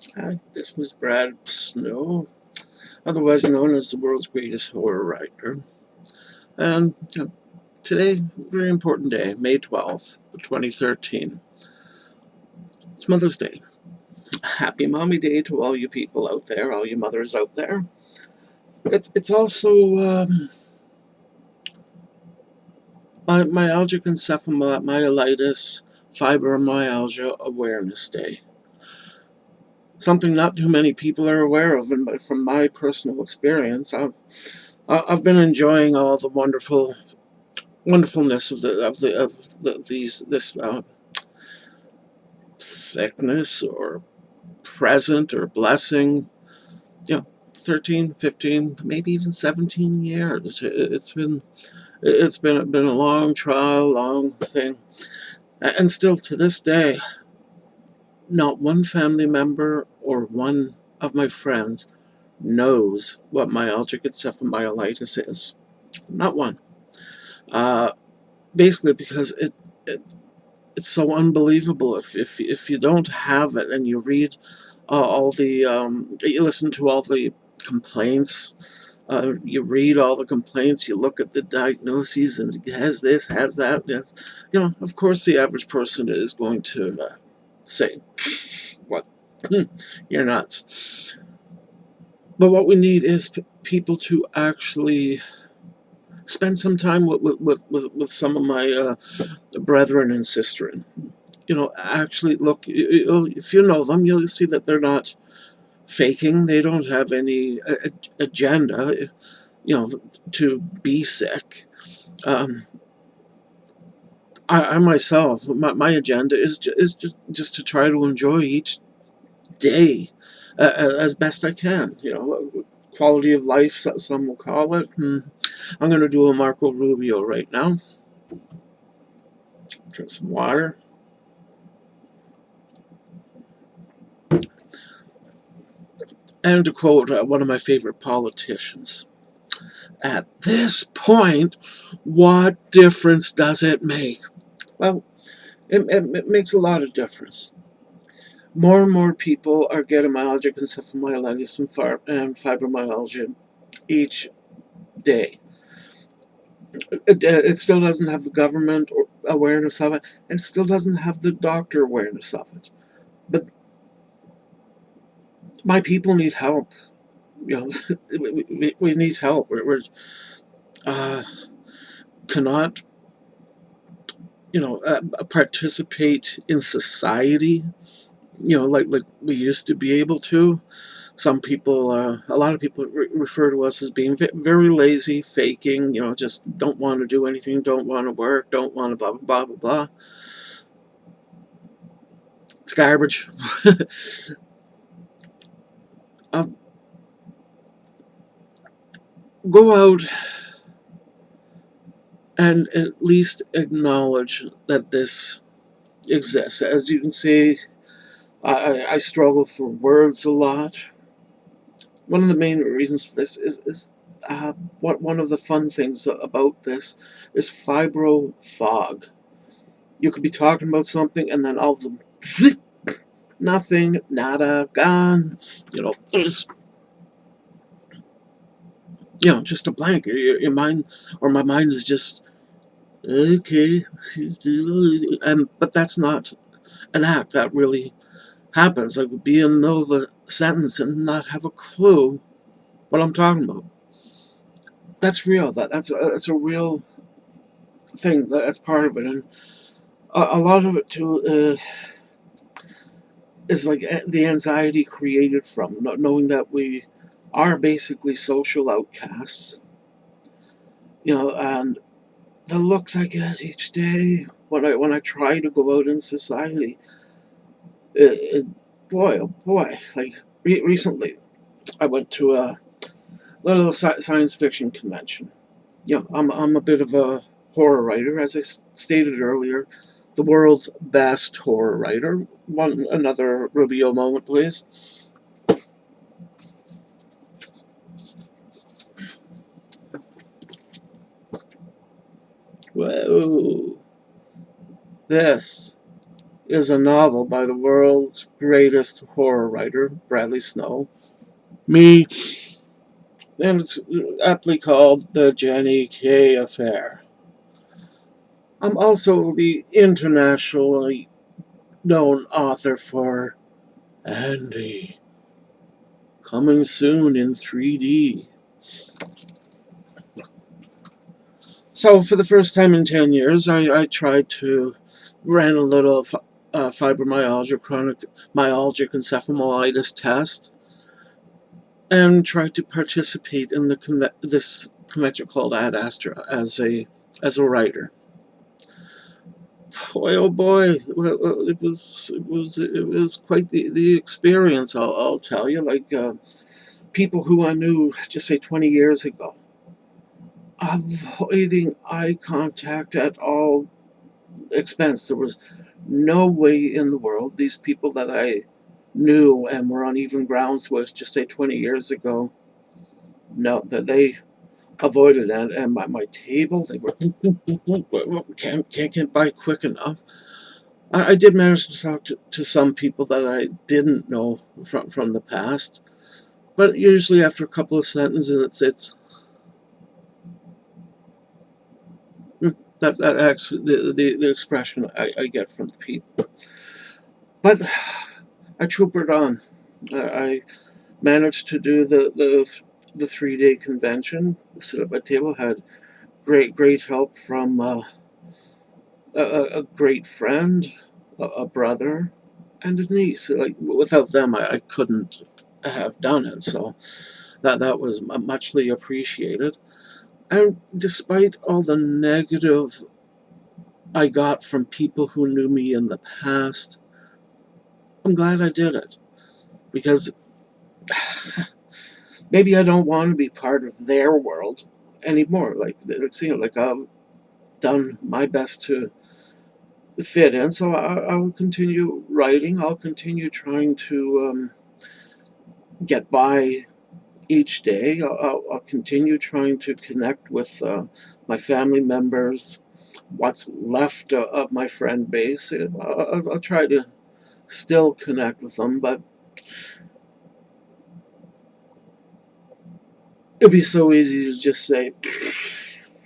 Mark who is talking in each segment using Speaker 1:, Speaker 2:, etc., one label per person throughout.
Speaker 1: Hi, this is Brad Snow, otherwise known as the world's greatest horror writer. And today, very important day, May 12th, 2013. It's Mother's Day. Happy Mommy Day to all you people out there, all you mothers out there. It's also myalgic encephalomyelitis fibromyalgia awareness day. Something not too many people are aware of, and from my personal experience, I've been enjoying all the wonderfulness of this sickness or present or blessing. 13, 15, maybe even 17 years. It's been a long trial, long thing, and still to this day, not one family member or one of my friends knows what myalgic encephalomyelitis is. Not one. Uh, Basically because it it's so unbelievable. If you don't have it and you read all the you listen to all the complaints, you read all the complaints, you look at the diagnoses, and it has this, has that. Yes. Of course, the average person is going to say, "What? You're nuts." But what we need is people to actually spend some time with some of my brethren and sistren. Actually look, if you know them, you'll see that they're not faking. They don't have any agenda, to be sick. Um, I myself, my agenda is just to try to enjoy each day as best I can. Quality of life, some will call it. I'm going to do a Marco Rubio right now. Drink some water. And to quote one of my favorite politicians, at this point, what difference does it make? Well, it makes a lot of difference. More and more people are getting myalgic encephalomyelitis and fibromyalgia each day. It still doesn't have the government awareness of it, and still doesn't have the doctor awareness of it. But my people need help. We need help. We're uh, cannot participate in society, like we used to be able to. Some people, a lot of people refer to us as being very lazy, faking, just don't want to do anything, don't want to work, don't want to blah, blah, blah, blah, blah. It's garbage. uh, Go out and at least acknowledge that this exists. As you can see, I struggle for words a lot. One of the main reasons for this is what one of the fun things about this is fibro fog. You could be talking about something and then all of them, nothing, nada, gone. There's just a blank. Your mind or my mind is just okay, but that's not an act that really happens. I would be in the middle of a sentence and not have a clue what I'm talking about. That's real. That's a real thing. That's part of it, and a lot of it too is like the anxiety created from not knowing that we are basically social outcasts. And the looks I get each day when I try to go out in society, boy, oh boy! Like recently, I went to a little science fiction convention. I'm a bit of a horror writer, as I stated earlier, the world's best horror writer. One another Rubio moment, please. Whoa! This is a novel by the world's greatest horror writer, Bradley Snow. Me, and it's aptly called The Jenny K Affair. I'm also the internationally known author for Andy, coming soon in 3D. So, for the first time in 10 years, I tried to ran a little fibromyalgia, chronic myalgic encephalomyelitis test, and tried to participate in this convention called Ad Astra as a writer. Boy, oh boy, it was quite the experience. I'll tell you, like people who I knew just say 20 years ago, avoiding eye contact at all expense. There was no way in the world these people that I knew and were on even grounds with just say 20 years ago, no, that they avoided. And my table, they were can't get by quick enough. I did manage to talk to some people that I didn't know from the past, but usually after a couple of sentences, it's that's the expression I get from the people. But I troopered on. I managed to do the 3-day convention. Sit at my table, had great help from a great friend, a brother, and a niece. Like without them, I couldn't have done it. So that was muchly appreciated. And despite all the negative I got from people who knew me in the past, I'm glad I did it because maybe I don't want to be part of their world anymore. Like I've done my best to fit in, so I will continue writing. I'll continue trying to get by each day. I'll continue trying to connect with my family members, what's left of my friend base. I'll try to still connect with them, but it'd be so easy to just say,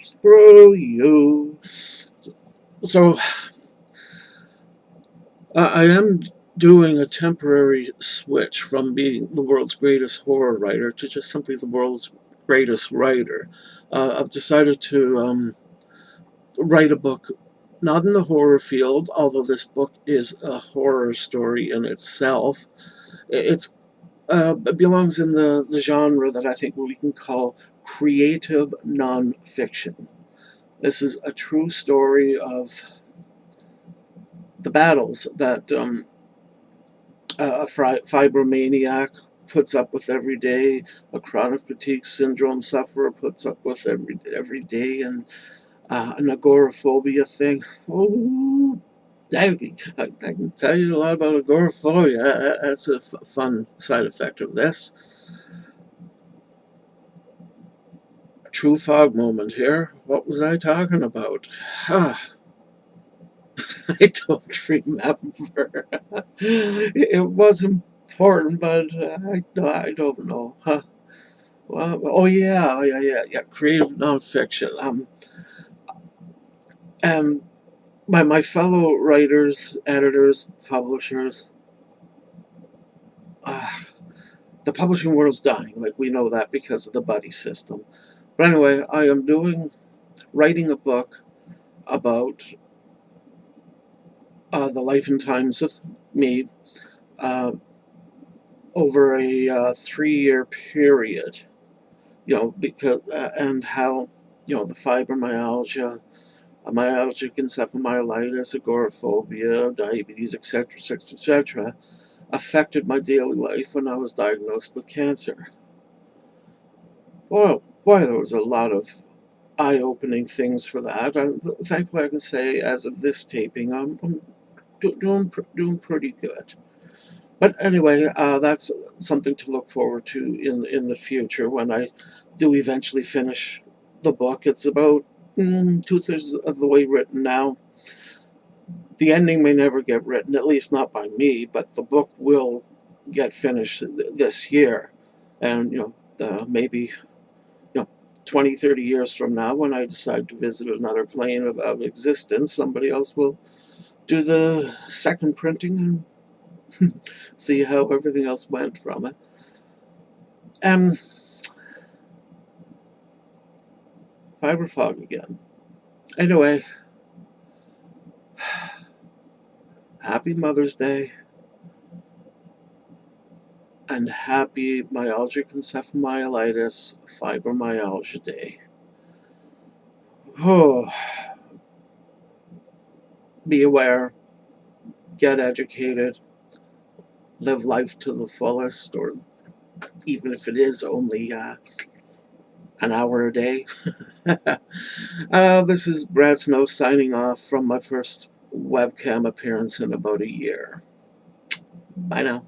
Speaker 1: screw you. So I am doing a temporary switch from being the world's greatest horror writer to just simply the world's greatest writer. I've decided to write a book, not in the horror field, although this book is a horror story in itself. It belongs in the genre that I think we can call creative nonfiction. This is a true story of the battles that a fibromaniac puts up with every day, a chronic fatigue syndrome sufferer puts up with every day, and an agoraphobia thing. Oh, I can tell you a lot about agoraphobia. That's a fun side effect of this. True fog moment here. What was I talking about? I don't remember. It was important, but I don't know. Huh. Well, oh yeah. Creative nonfiction. And my fellow writers, editors, publishers. Uh, the publishing world's dying. Like we know that because of the buddy system. But anyway, I am writing a book about the life and times of me uh, over a 3-year period. Because and how the fibromyalgia, myalgic encephalomyelitis, agoraphobia, diabetes, etc., etc., etc., affected my daily life when I was diagnosed with cancer. Well, boy, there was a lot of eye-opening things for that. Thankfully, I can say, as of this taping, I'm doing pretty good. But anyway, that's something to look forward to in the future when I do eventually finish the book. It's about 2/3 of the way written now. The ending may never get written, at least not by me, but the book will get finished this year. And, maybe, 20, 30 years from now, when I decide to visit another plane of existence, somebody else will do the second printing and see how everything else went from it. And fiber fog again. Anyway, happy Mother's Day and happy myalgic encephalomyelitis fibromyalgia day. Oh, be aware, get educated, live life to the fullest, or even if it is only an hour a day. This is Brad Snow signing off from my first webcam appearance in about a year. Bye now.